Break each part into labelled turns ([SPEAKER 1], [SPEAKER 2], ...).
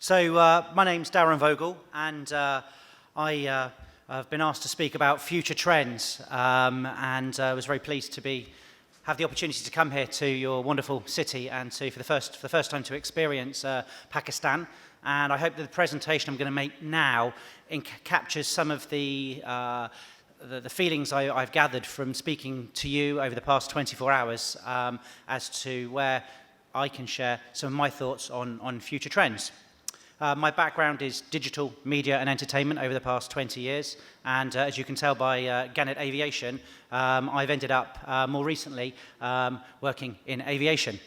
[SPEAKER 1] So my name's Darren Vogel, and I've been asked to speak about future trends, and I was very pleased to have the opportunity to come here to your wonderful city and for the first time to experience Pakistan. And I hope that the presentation I'm going to make now captures some of the feelings I've gathered from speaking to you over the past 24 hours as to where I can share some of my thoughts on future trends. My background is digital media and entertainment over the past 20 years, and as you can tell by Gannet Aviation, I've ended up more recently working in aviation.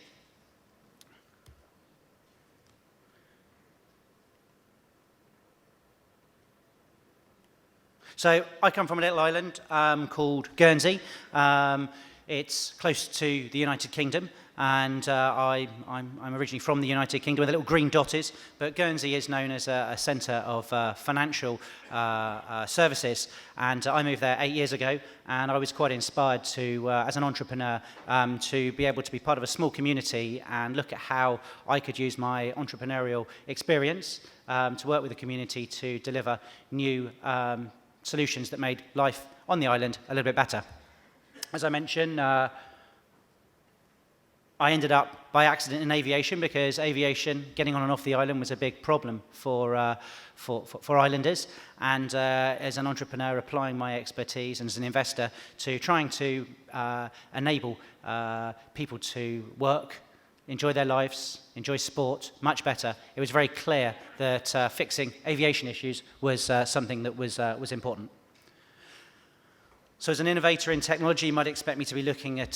[SPEAKER 1] So I come from a little island called Guernsey. It's close to the United Kingdom, and I'm originally from the United Kingdom, where the little green dot is, but Guernsey is known as a centre of financial services, and I moved there 8 years ago, and I was quite inspired to, as an entrepreneur, to be able to be part of a small community and look at how I could use my entrepreneurial experience to work with the community to deliver new solutions that made life on the island a little bit better. As I mentioned, I ended up by accident in aviation because aviation, getting on and off the island, was a big problem for islanders. And as an entrepreneur, applying my expertise and as an investor to trying to enable people to work, enjoy their lives, enjoy sport much better, it was very clear that fixing aviation issues was something that was important. So as an innovator in technology, you might expect me to be looking at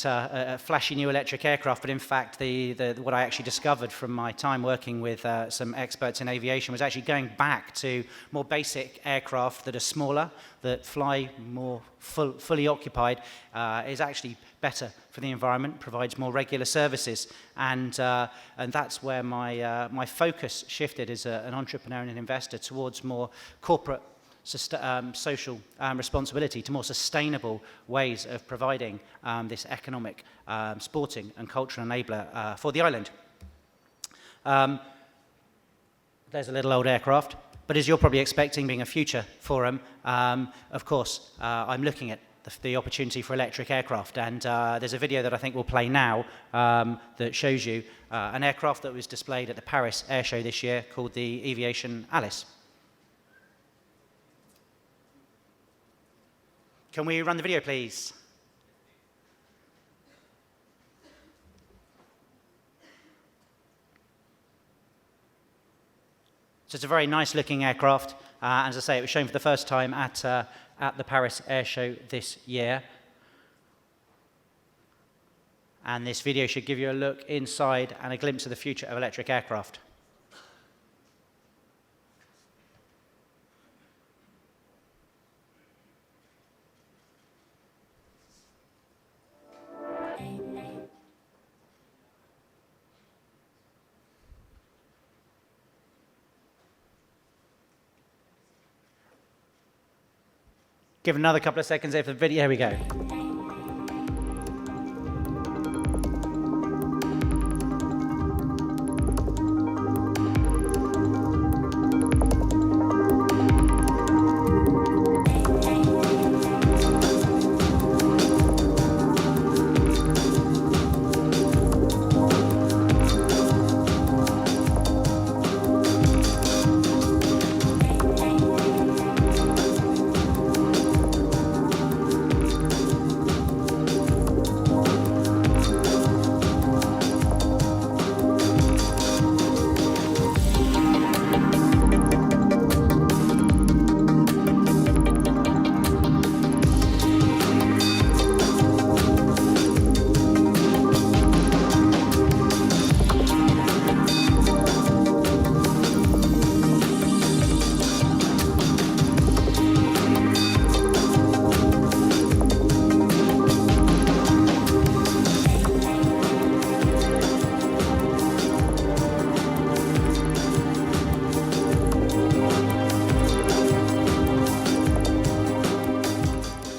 [SPEAKER 1] flashy new electric aircraft, but in fact, what I actually discovered from my time working with some experts in aviation was actually going back to more basic aircraft that are smaller, that fly more fully occupied, is actually better for the environment, provides more regular services, and that's where my focus shifted as an entrepreneur and an investor towards more corporate social responsibility, to more sustainable ways of providing this economic, sporting and cultural enabler for the island. There's a little old aircraft, but as you're probably expecting, being a future forum, of course, I'm looking at the opportunity for electric aircraft, and there's a video that I think will play now that shows you an aircraft that was displayed at the Paris Air Show this year called the Aviation Alice. Can we run the video, please? So it's a very nice looking aircraft. As I say, it was shown for the first time at the Paris Air Show this year. And this video should give you a look inside and a glimpse of the future of electric aircraft. Give another couple of seconds there for the video. Here we go.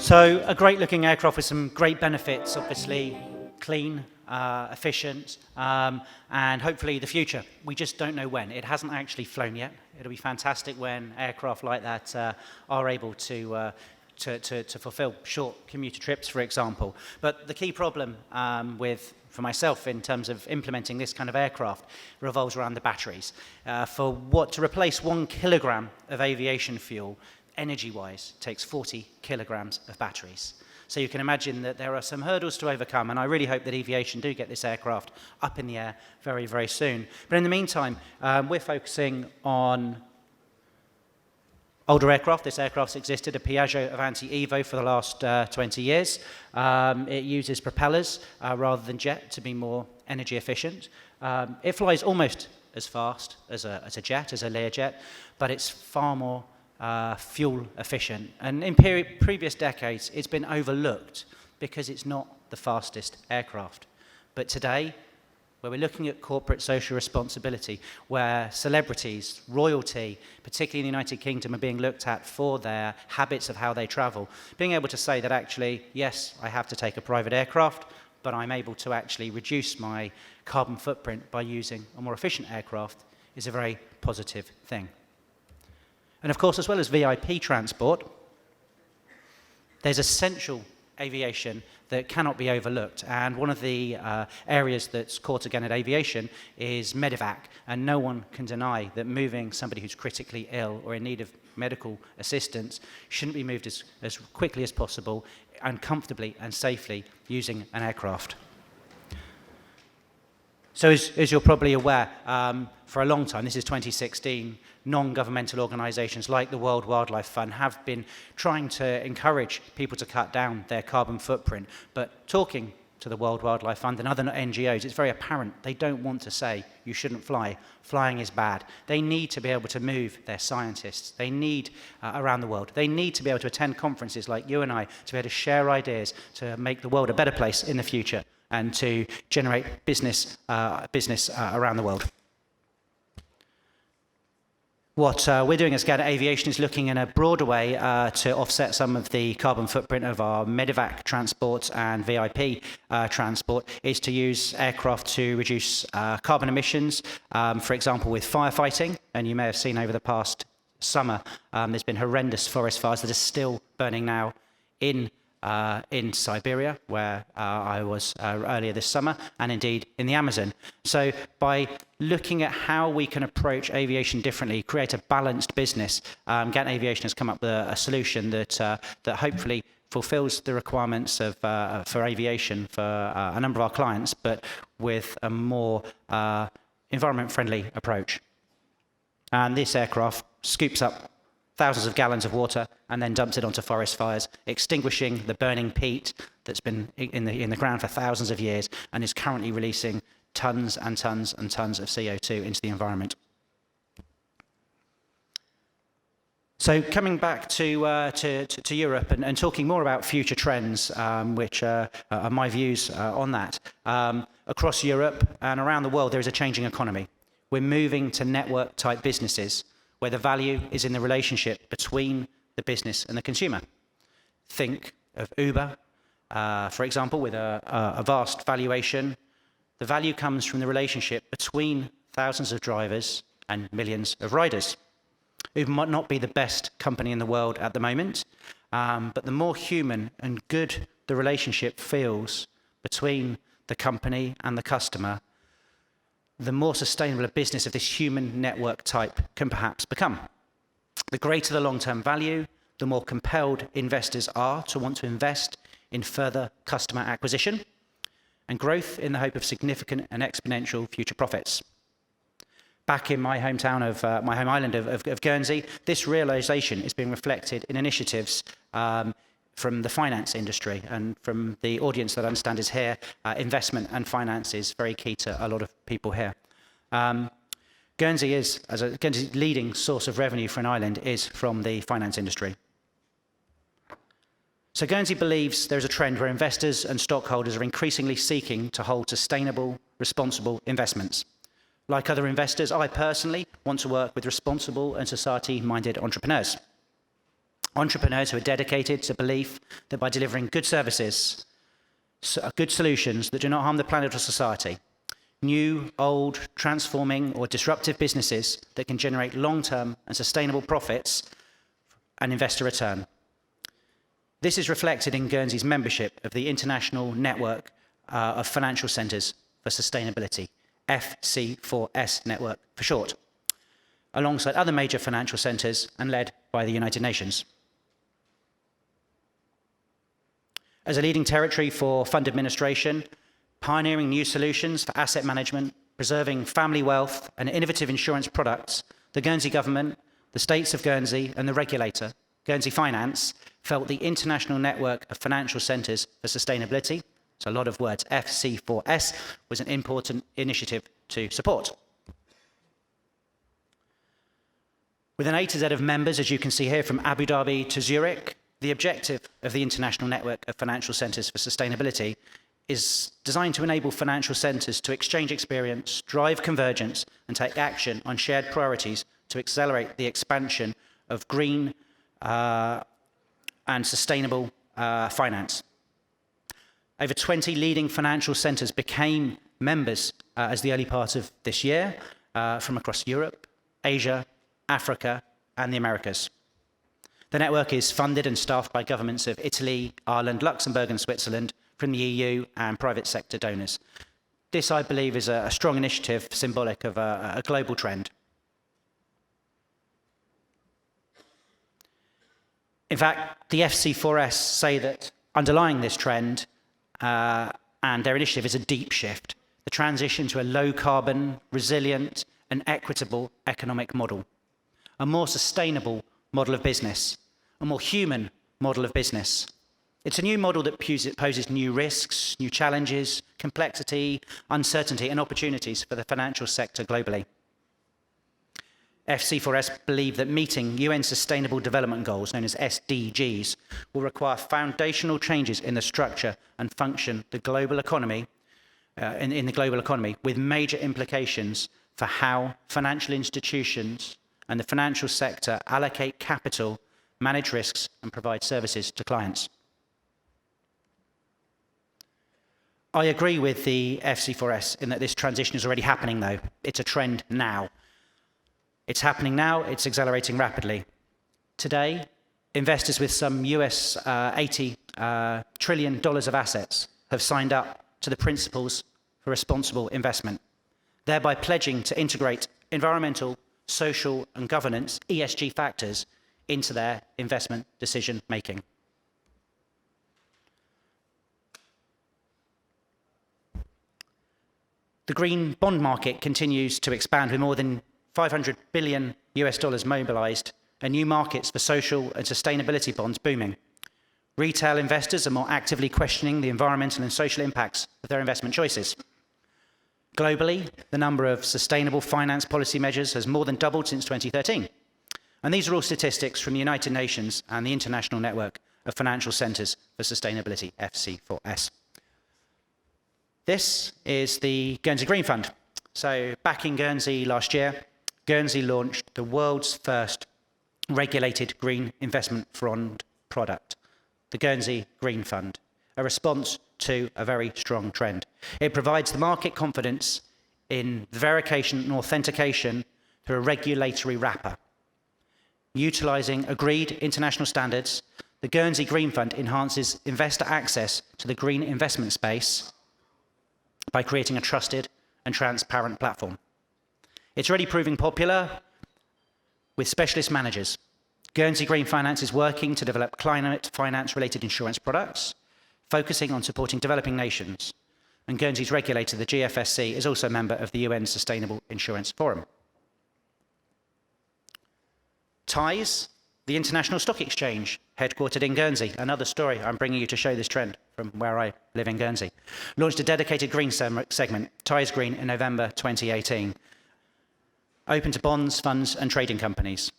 [SPEAKER 1] So a great looking aircraft with some great benefits, obviously clean, efficient, and hopefully the future. We just don't know when. It hasn't actually flown yet. It'll be fantastic when aircraft like that are able to fulfill short commuter trips, for example. But the key problem for myself in terms of implementing this kind of aircraft revolves around the batteries. To replace 1 kilogram of aviation fuel, energy-wise, takes 40 kilograms of batteries. So you can imagine that there are some hurdles to overcome, and I really hope that aviation do get this aircraft up in the air very, very soon. But in the meantime, we're focusing on older aircraft. This aircraft's existed, a Piaggio Avanti Evo, for the last 20 years. It uses propellers rather than jet to be more energy efficient. It flies almost as fast as a jet, as a Learjet, but it's far more fuel efficient. And in previous decades, it's been overlooked because it's not the fastest aircraft. But today, where we're looking at corporate social responsibility, where celebrities, royalty, particularly in the United Kingdom, are being looked at for their habits of how they travel, being able to say that actually, yes, I have to take a private aircraft, but I'm able to actually reduce my carbon footprint by using a more efficient aircraft is a very positive thing. And of course, as well as VIP transport, there's essential aviation that cannot be overlooked. And one of the areas that's core to Gannet Aviation is medevac. And no one can deny that moving somebody who's critically ill or in need of medical assistance shouldn't be moved as quickly as possible and comfortably and safely using an aircraft. So as you're probably aware, for a long time, this is 2016, non-governmental organisations like the World Wildlife Fund have been trying to encourage people to cut down their carbon footprint. But talking to the World Wildlife Fund and other NGOs, it's very apparent they don't want to say you shouldn't fly. Flying is bad. They need to be able to move their scientists. They need, around the world, they need to be able to attend conferences like you and I to be able to share ideas to make the world a better place in the future and to generate business around the world. What we're doing as Gannet Aviation is looking in a broader way to offset some of the carbon footprint of our medevac transport and VIP transport, is to use aircraft to reduce carbon emissions, for example, with firefighting. And you may have seen over the past summer, there's been horrendous forest fires that are still burning now in Siberia, where I was earlier this summer, and indeed in the Amazon. So by looking at how we can approach aviation differently, create a balanced business, Gannet Aviation has come up with a solution that hopefully fulfills the requirements for aviation for a number of our clients, but with a more environment-friendly approach. And this aircraft scoops up thousands of gallons of water and then dumps it onto forest fires, extinguishing the burning peat that's been in the ground for thousands of years and is currently releasing tons and tons and tons of CO2 into the environment. So coming back to Europe and talking more about future trends, which are my views on that. Across Europe and around the world, there is a changing economy. We're moving to network-type businesses where the value is in the relationship between the business and the consumer. Think of Uber, for example, with a vast valuation. The value comes from the relationship between thousands of drivers and millions of riders. Uber might not be the best company in the world at the moment, but the more human and good the relationship feels between the company and the customer, the more sustainable a business of this human network type can perhaps become. The greater the long-term value, the more compelled investors are to want to invest in further customer acquisition and growth in the hope of significant and exponential future profits. Back in my hometown of my home island of Guernsey, this realization is being reflected in initiatives from the finance industry, and from the audience that I understand is here, investment and finance is very key to a lot of people here. Guernsey's leading source of revenue for an island is from the finance industry. So Guernsey believes there's a trend where investors and stockholders are increasingly seeking to hold sustainable, responsible investments. Like other investors, I personally want to work with responsible and society-minded entrepreneurs. Entrepreneurs who are dedicated to belief that by delivering good services, good solutions that do not harm the planet or society. New, old, transforming or disruptive businesses that can generate long-term and sustainable profits and investor return. This is reflected in Guernsey's membership of the International Network of Financial Centres for Sustainability, FC4S network for short, alongside other major financial centres and led by the United Nations. As a leading territory for fund administration, pioneering new solutions for asset management, preserving family wealth and innovative insurance products, the Guernsey government, the states of Guernsey and the regulator, Guernsey Finance, felt the International Network of Financial Centres for Sustainability, so a lot of words, FC4S, was an important initiative to support. With an A to Z of members, as you can see here, from Abu Dhabi to Zurich, the objective of the International Network of Financial Centres for Sustainability is designed to enable financial centres to exchange experience, drive convergence, and take action on shared priorities to accelerate the expansion of green and sustainable finance. Over 20 leading financial centres became members as the early part of this year from across Europe, Asia, Africa, and the Americas. The network is funded and staffed by governments of Italy, Ireland, Luxembourg, and Switzerland, from the EU and private sector donors. This, I believe, is a strong initiative symbolic of a global trend. In fact, the FC4S say that underlying this trend and their initiative is a deep shift, the transition to a low-carbon, resilient, and equitable economic model, a more sustainable model of business, a more human model of business. It's a new model that poses new risks, new challenges, complexity, uncertainty, and opportunities for the financial sector globally. FC4S believe that meeting UN Sustainable Development Goals, known as SDGs, will require foundational changes in the structure and function of the global economy, in the global economy, with major implications for how financial institutions and the financial sector allocate capital, manage risks, and provide services to clients. I agree with the FC4S in that this transition is already happening, though. It's a trend now. It's happening now, it's accelerating rapidly. Today, investors with some US $80 trillion of assets have signed up to the Principles for Responsible Investment, thereby pledging to integrate environmental, social, and governance, ESG factors, into their investment decision making. The green bond market continues to expand with more than $500 billion mobilized and new markets for social and sustainability bonds booming. Retail investors are more actively questioning the environmental and social impacts of their investment choices. Globally, the number of sustainable finance policy measures has more than doubled since 2013. And these are all statistics from the United Nations and the International Network of Financial Centres for Sustainability, FC4S. This is the Guernsey Green Fund. So back in Guernsey last year, Guernsey launched the world's first regulated green investment fund product, the Guernsey Green Fund, a response to a very strong trend. It provides the market confidence in verification and authentication through a regulatory wrapper. Utilising agreed international standards, the Guernsey Green Fund enhances investor access to the green investment space by creating a trusted and transparent platform. It's already proving popular with specialist managers. Guernsey Green Finance is working to develop climate finance-related insurance products, focusing on supporting developing nations. And Guernsey's regulator, the GFSC, is also a member of the UN Sustainable Insurance Forum. TIES, the International Stock Exchange, headquartered in Guernsey, another story I'm bringing you to show this trend from where I live in Guernsey, launched a dedicated green segment, TIES Green, in November 2018, open to bonds, funds, and trading companies.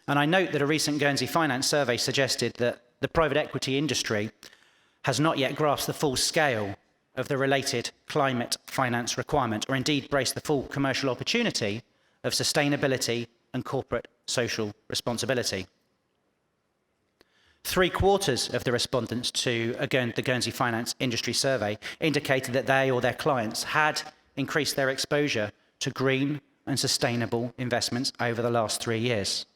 [SPEAKER 1] And I note that a recent Guernsey Finance survey suggested that the private equity industry has not yet grasped the full scale of the related climate finance requirement, or indeed braced the full commercial opportunity of sustainability and corporate social responsibility. 3/4 of the respondents to the Guernsey Finance Industry Survey indicated that they or their clients had increased their exposure to green and sustainable investments over the last 3 years.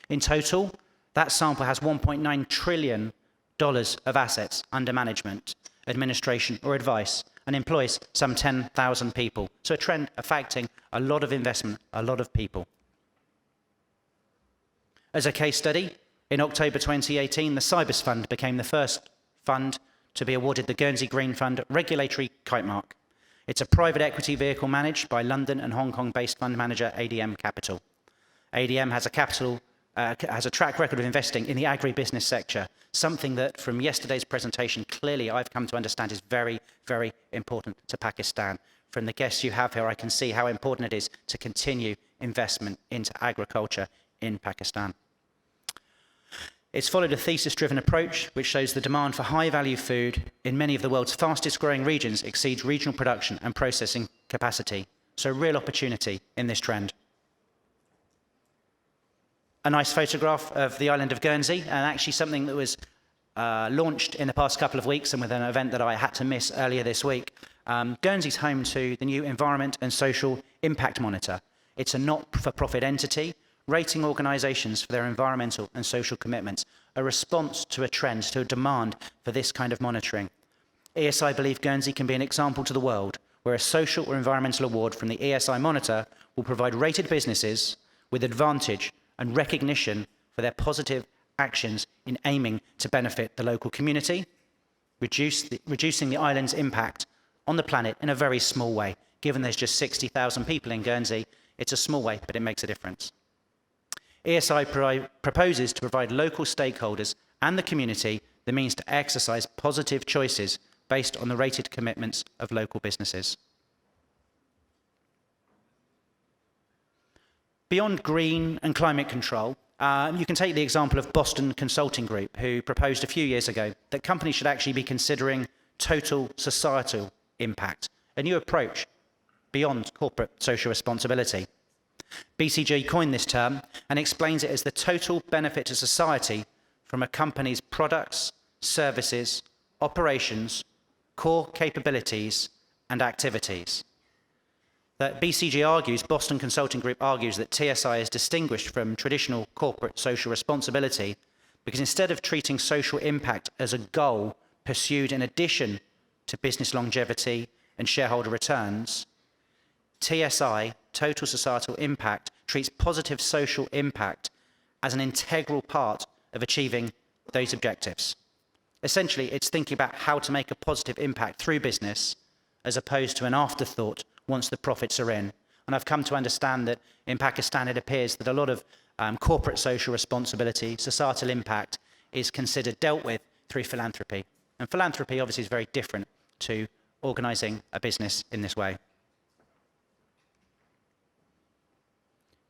[SPEAKER 1] In total, that sample has $1.9 trillion of assets under management, administration or advice, and employs some 10,000 people. So a trend affecting a lot of investment, a lot of people. As a case study, in October 2018, the Cybers Fund became the first fund to be awarded the Guernsey Green Fund regulatory kite mark. It's a private equity vehicle managed by London and Hong Kong-based fund manager ADM Capital. ADM has a track record of investing in the agribusiness sector, something that from yesterday's presentation clearly I've come to understand is very, very important to Pakistan. From the guests you have here, I can see how important it is to continue investment into agriculture in Pakistan. It's followed a thesis-driven approach which shows the demand for high-value food in many of the world's fastest-growing regions exceeds regional production and processing capacity. So real opportunity in this trend. A nice photograph of the island of Guernsey, and actually something that was launched in the past couple of weeks and with an event that I had to miss earlier this week. Guernsey's home to the new Environment and Social Impact Monitor. It's a not-for-profit entity rating organisations for their environmental and social commitments, a response to a trend, to a demand for this kind of monitoring. ESI believe Guernsey can be an example to the world, where a social or environmental award from the ESI monitor will provide rated businesses with advantage and recognition for their positive actions in aiming to benefit the local community, reducing the island's impact on the planet in a very small way. Given there's just 60,000 people in Guernsey, it's a small way, but it makes a difference. ESI proposes to provide local stakeholders and the community the means to exercise positive choices based on the rated commitments of local businesses. Beyond green and climate control, you can take the example of Boston Consulting Group, who proposed a few years ago that companies should actually be considering total societal impact, a new approach beyond corporate social responsibility. BCG coined this term and explains it as the total benefit to society from a company's products, services, operations, core capabilities, and activities. That BCG argues, Boston Consulting Group argues, that TSI is distinguished from traditional corporate social responsibility because instead of treating social impact as a goal pursued in addition to business longevity and shareholder returns, TSI, total societal impact, treats positive social impact as an integral part of achieving those objectives. Essentially, it's thinking about how to make a positive impact through business as opposed to an afterthought once the profits are in. And I've come to understand that in Pakistan it appears that a lot of corporate social responsibility, societal impact, is dealt with through philanthropy. And philanthropy obviously is very different to organising a business in this way.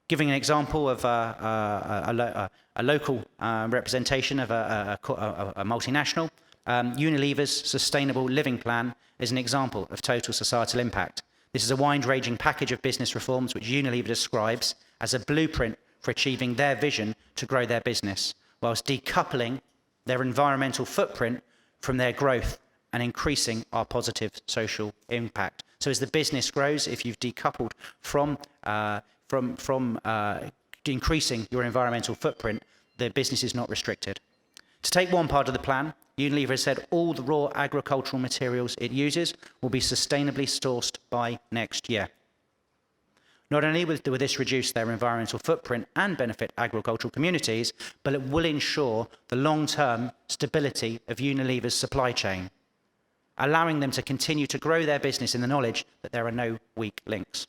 [SPEAKER 1] Giving an example of a local representation of a multinational, Unilever's Sustainable Living Plan is an example of total societal impact. This is a wide-ranging package of business reforms which Unilever describes as a blueprint for achieving their vision to grow their business, whilst decoupling their environmental footprint from their growth and increasing our positive social impact. So as the business grows, if you've decoupled from increasing your environmental footprint, the business is not restricted. To take one part of the plan, Unilever has said all the raw agricultural materials it uses will be sustainably sourced by next year. Not only will this reduce their environmental footprint and benefit agricultural communities, but it will ensure the long-term stability of Unilever's supply chain, allowing them to continue to grow their business in the knowledge that there are no weak links.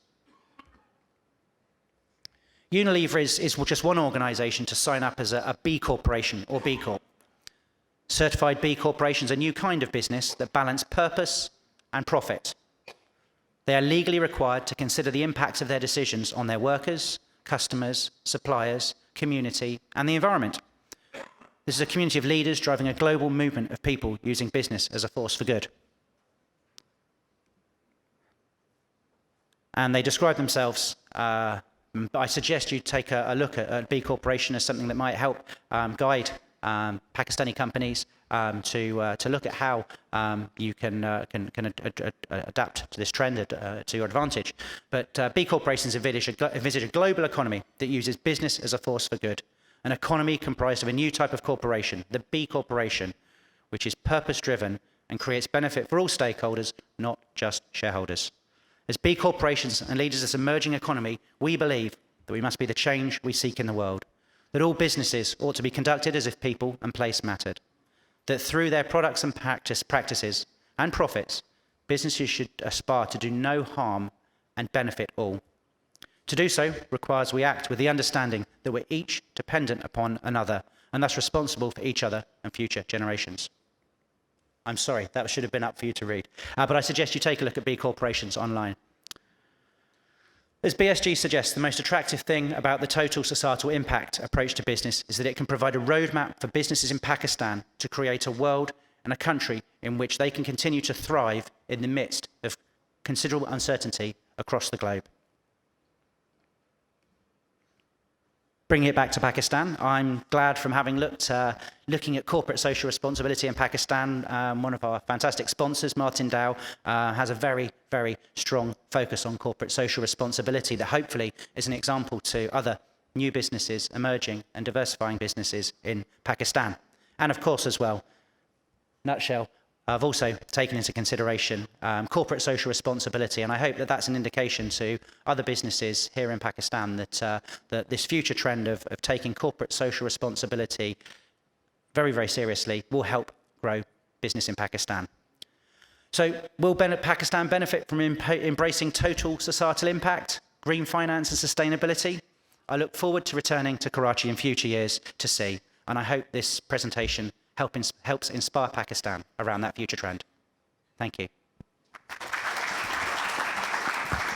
[SPEAKER 1] Unilever is just one organisation to sign up as a B Corporation or B Corp. Certified B Corporations are a new kind of business that balance purpose and profit. They are legally required to consider the impacts of their decisions on their workers, customers, suppliers, community, and the environment. This is a community of leaders driving a global movement of people using business as a force for good. And they describe themselves, I suggest you take a look at B Corporation as something that might help guide Pakistani companies to look at how you can adapt to this trend to your advantage. But B corporations envisage a global economy that uses business as a force for good, an economy comprised of a new type of corporation, the B corporation, which is purpose-driven and creates benefit for all stakeholders, not just shareholders. As B corporations and leaders of this emerging economy, we believe that we must be the change we seek in the world, that all businesses ought to be conducted as if people and place mattered, that through their products and practices and profits, businesses should aspire to do no harm and benefit all. To do so requires we act with the understanding that we're each dependent upon another and thus responsible for each other and future generations. I'm sorry, that should have been up for you to read, but I suggest you take a look at B corporations online. As BSG suggests, the most attractive thing about the total societal impact approach to business is that it can provide a roadmap for businesses in Pakistan to create a world and a country in which they can continue to thrive in the midst of considerable uncertainty across the globe. Bringing it back to Pakistan, I'm glad from having looking at corporate social responsibility in Pakistan. One of our fantastic sponsors, Martin Dow, has a very, very strong focus on corporate social responsibility that hopefully is an example to other new businesses, emerging and diversifying businesses in Pakistan. And of course as well, nutshell, I've also taken into consideration corporate social responsibility, and I hope that that's an indication to other businesses here in Pakistan that, that this future trend of taking corporate social responsibility very, very seriously will help grow business in Pakistan. So will Pakistan benefit from embracing total societal impact, green finance and sustainability? I look forward to returning to Karachi in future years to see, and I hope this presentation helps inspire Pakistan around that future trend. Thank you.